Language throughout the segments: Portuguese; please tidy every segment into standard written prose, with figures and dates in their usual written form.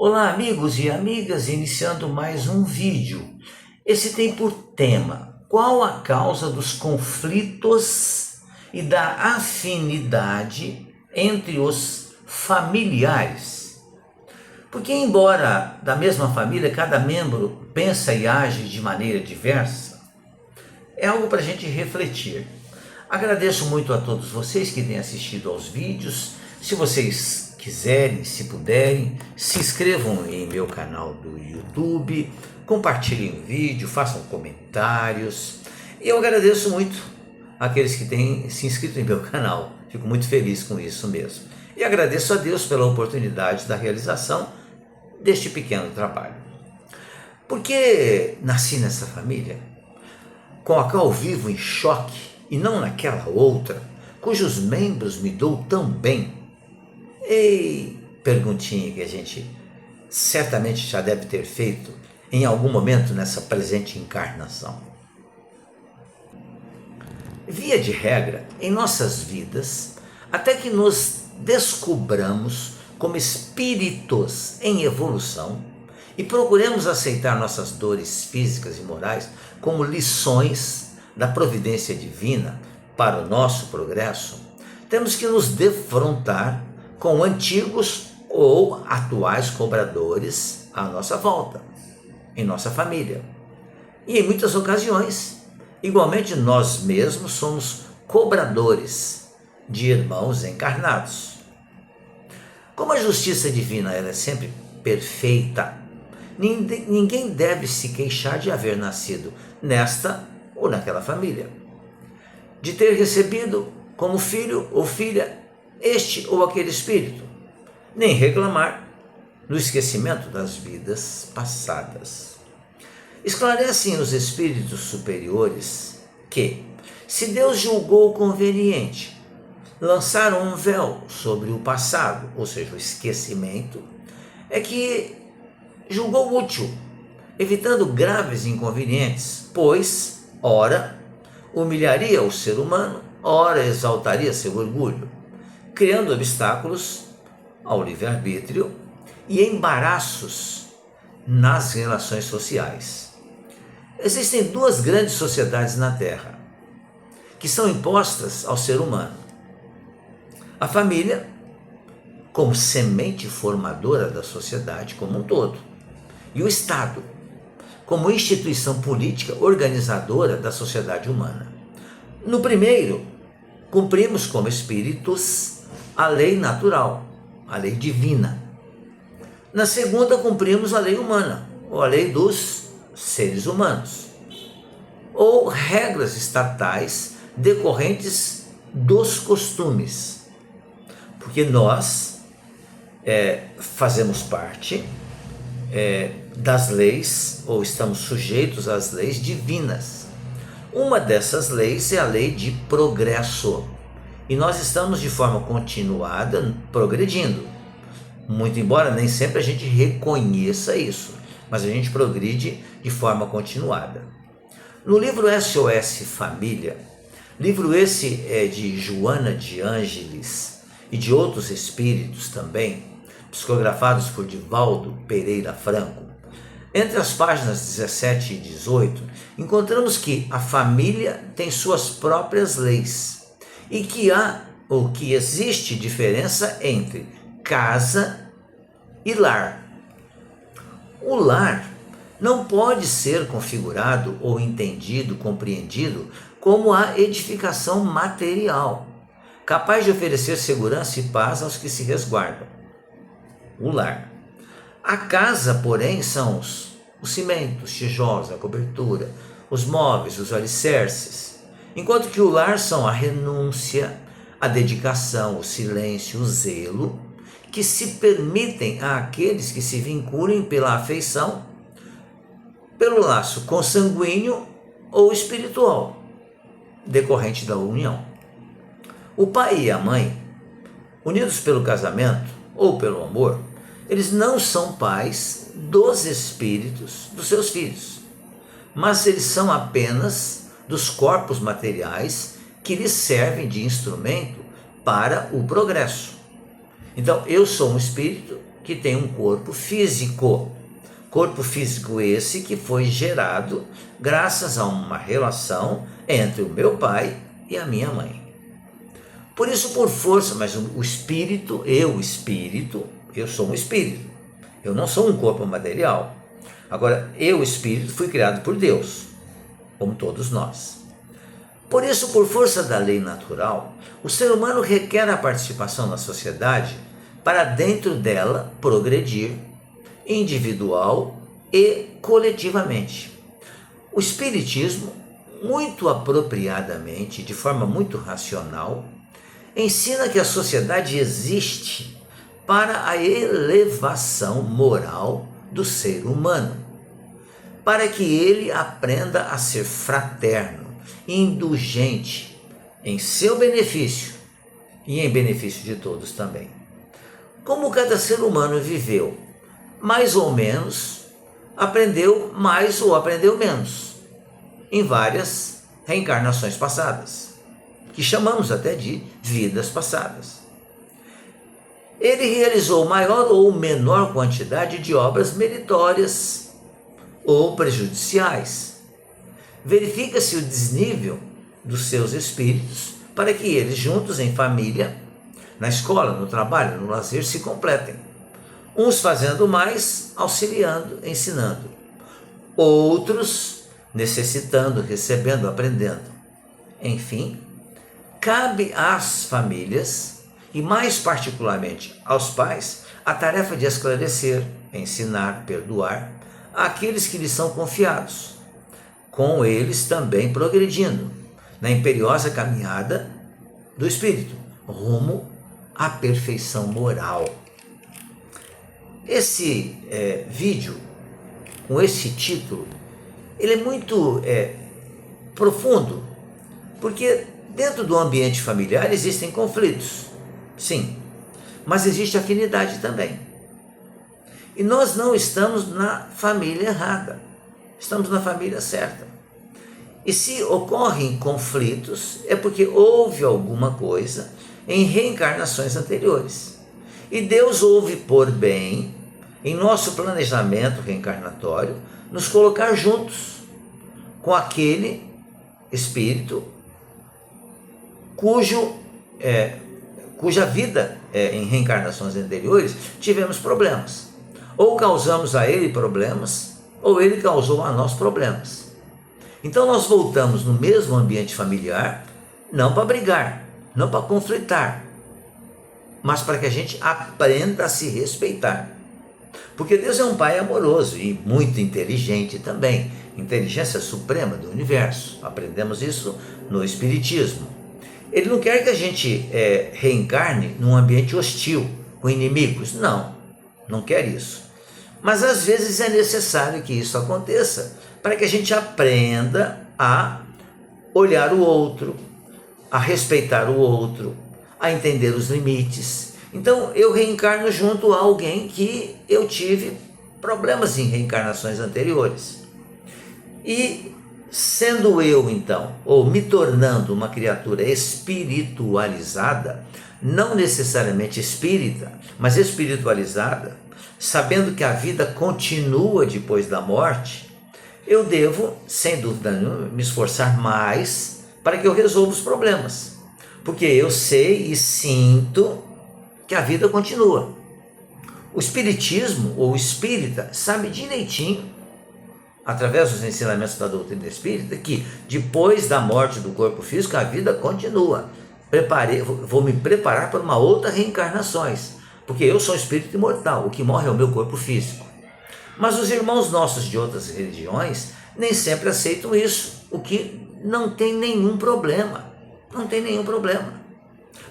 Olá, amigos e amigas, iniciando mais um vídeo. Esse tem por tema: qual a causa dos conflitos e da afinidade entre os familiares? Porque, embora da mesma família, cada membro pensa e age de maneira diversa, é algo para a gente refletir. Agradeço muito a todos vocês que têm assistido aos vídeos. Se vocês quiserem, se puderem, se inscrevam em meu canal do YouTube, compartilhem o vídeo, façam comentários. E eu agradeço muito àqueles que têm se inscrito em meu canal. Fico muito feliz com isso mesmo. E agradeço a Deus pela oportunidade da realização deste pequeno trabalho. Porque nasci nessa família, com a qual vivo em choque, e não naquela outra, cujos membros me dou tão bem? Ei, perguntinha que a gente certamente já deve ter feito em algum momento nessa presente encarnação. Via de regra, em nossas vidas, até que nos descobramos como espíritos em evolução e procuremos aceitar nossas dores físicas e morais como lições da providência divina para o nosso progresso, temos que nos defrontar com antigos ou atuais cobradores à nossa volta, em nossa família. E em muitas ocasiões, igualmente nós mesmos somos cobradores de irmãos encarnados. Como a justiça divina ela é sempre perfeita, ninguém deve se queixar de haver nascido nesta ou naquela família, de ter recebido como filho ou filha este ou aquele espírito, nem reclamar do esquecimento das vidas passadas. Esclarecem os espíritos superiores que, se Deus julgou conveniente lançar um véu sobre o passado, ou seja, o esquecimento, é que julgou útil, evitando graves inconvenientes, pois, ora, humilharia o ser humano, ora, exaltaria seu orgulho, criando obstáculos ao livre-arbítrio e embaraços nas relações sociais. Existem duas grandes sociedades na Terra, que são impostas ao ser humano. A família, como semente formadora da sociedade como um todo, e o Estado, como instituição política organizadora da sociedade humana. No primeiro, cumprimos como espíritos a lei natural, a lei divina. Na segunda, cumprimos a lei humana, ou a lei dos seres humanos, ou regras estatais decorrentes dos costumes, porque nós fazemos parte das leis, ou estamos sujeitos às leis divinas. Uma dessas leis é a lei de progresso, e nós estamos de forma continuada progredindo, muito embora nem sempre a gente reconheça isso, mas a gente progride de forma continuada. No livro SOS Família, livro esse é de Joana de Ângeles e de outros espíritos também, psicografados por Divaldo Pereira Franco, entre as páginas 17 e 18, encontramos que a família tem suas próprias leis e que existe diferença entre casa e lar. O lar não pode ser configurado ou entendido, compreendido como a edificação material, capaz de oferecer segurança e paz aos que se resguardam. O lar. A casa, porém, são os cimentos, os tijolos, a cobertura, os móveis, os alicerces, enquanto que o lar são a renúncia, a dedicação, o silêncio, o zelo, que se permitem àqueles que se vinculem pela afeição, pelo laço consanguíneo ou espiritual, decorrente da união. O pai e a mãe, unidos pelo casamento ou pelo amor, eles não são pais dos espíritos dos seus filhos, mas eles são apenas dos corpos materiais que lhes servem de instrumento para o progresso. Então, eu sou um espírito que tem um corpo físico. Corpo físico esse que foi gerado graças a uma relação entre o meu pai e a minha mãe. Por isso, por força, mas o espírito, eu sou um espírito. Eu não sou um corpo material. Agora, eu, espírito, fui criado por Deus, como todos nós. Por isso, por força da lei natural, o ser humano requer a participação na sociedade para dentro dela progredir individual e coletivamente. O Espiritismo, muito apropriadamente, de forma muito racional, ensina que a sociedade existe para a elevação moral do ser humano, para que ele aprenda a ser fraterno, indulgente em seu benefício e em benefício de todos também. Como cada ser humano viveu mais ou menos, aprendeu mais ou aprendeu menos, em várias reencarnações passadas, que chamamos até de vidas passadas. Ele realizou maior ou menor quantidade de obras meritórias ou prejudiciais. Verifica-se o desnível dos seus espíritos para que eles, juntos em família, na escola, no trabalho, no lazer, se completem. Uns fazendo mais, auxiliando, ensinando. Outros necessitando, recebendo, aprendendo. Enfim, cabe às famílias, e mais particularmente aos pais, a tarefa de esclarecer, ensinar, perdoar aqueles que lhes são confiados, com eles também progredindo na imperiosa caminhada do espírito, rumo à perfeição moral. Esse vídeo, com esse título, ele é muito profundo, porque dentro do ambiente familiar existem conflitos, sim, mas existe afinidade também. E nós não estamos na família errada, estamos na família certa. E se ocorrem conflitos, é porque houve alguma coisa em reencarnações anteriores. E Deus houve por bem, em nosso planejamento reencarnatório, nos colocar juntos com aquele espírito cuja vida em reencarnações anteriores tivemos problemas. Ou causamos a ele problemas, ou ele causou a nós problemas. Então nós voltamos no mesmo ambiente familiar, não para brigar, não para conflitar, mas para que a gente aprenda a se respeitar. Porque Deus é um Pai amoroso e muito inteligente também, inteligência suprema do universo. Aprendemos isso no Espiritismo. Ele não quer que a gente reencarne num ambiente hostil, com inimigos. Não, não quer isso. Mas às vezes é necessário que isso aconteça, para que a gente aprenda a olhar o outro, a respeitar o outro, a entender os limites. Então eu reencarno junto a alguém que eu tive problemas em reencarnações anteriores. E sendo eu então, ou me tornando uma criatura espiritualizada, não necessariamente espírita, mas espiritualizada, sabendo que a vida continua depois da morte, eu devo, sem dúvida nenhuma, me esforçar mais para que eu resolva os problemas. Porque eu sei e sinto que a vida continua. O espiritismo, ou espírita, sabe direitinho, através dos ensinamentos da doutrina espírita, que depois da morte do corpo físico, a vida continua. Vou me preparar para uma outra reencarnações, porque eu sou um espírito imortal, o que morre é o meu corpo físico. Mas os irmãos nossos de outras religiões nem sempre aceitam isso, o que não tem nenhum problema, não tem nenhum problema.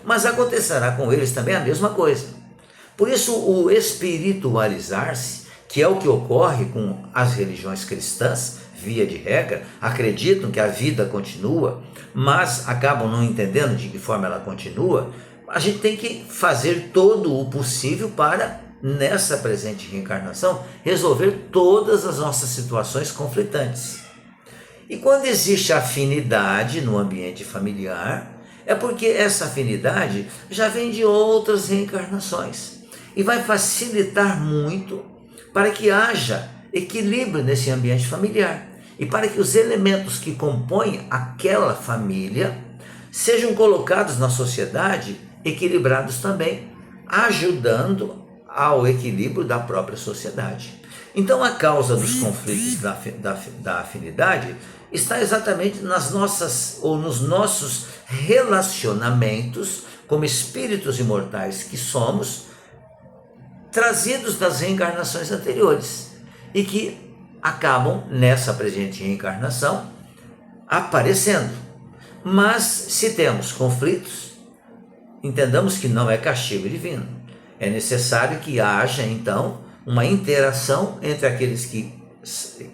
Mas acontecerá com eles também a mesma coisa. Por isso o espiritualizar-se, que é o que ocorre com as religiões cristãs, via de regra, acreditam que a vida continua, mas acabam não entendendo de que forma ela continua. A gente tem que fazer todo o possível para, nessa presente reencarnação, resolver todas as nossas situações conflitantes. E quando existe afinidade no ambiente familiar, é porque essa afinidade já vem de outras reencarnações. e vai facilitar muito para que haja equilíbrio nesse ambiente familiar e para que os elementos que compõem aquela família sejam colocados na sociedade equilibrados também, ajudando ao equilíbrio da própria sociedade. Então, a causa dos conflitos da afinidade está exatamente nos nossos relacionamentos como espíritos imortais que somos, trazidos das reencarnações anteriores e que acabam nessa presente reencarnação aparecendo. Mas se temos conflitos, entendamos que não é castigo divino. É necessário que haja então uma interação entre aqueles que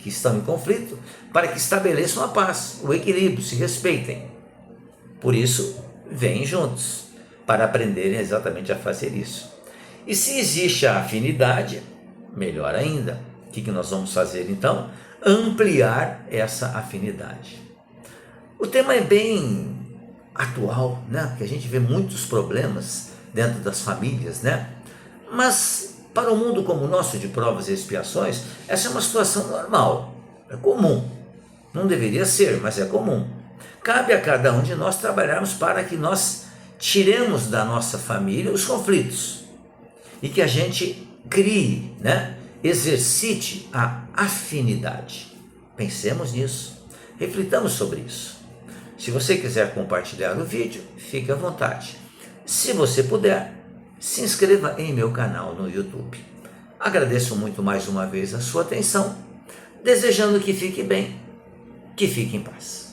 estão em conflito para que estabeleçam a paz, o equilíbrio, se respeitem. Por isso, vêm juntos para aprenderem exatamente a fazer isso. E se existe a afinidade, melhor ainda. O que nós vamos fazer então? Ampliar essa afinidade. O tema é bem atual, né? Porque a gente vê muitos problemas dentro das famílias, né? Mas para um mundo como o nosso de provas e expiações, essa é uma situação normal, é comum. Não deveria ser, mas é comum. Cabe a cada um de nós trabalharmos para que nós tiremos da nossa família os conflitos e que a gente crie, né? Exercite a afinidade. Pensemos nisso, reflitamos sobre isso. Se você quiser compartilhar o vídeo, fique à vontade. Se você puder, se inscreva em meu canal no YouTube. Agradeço muito mais uma vez a sua atenção, desejando que fique bem, que fique em paz.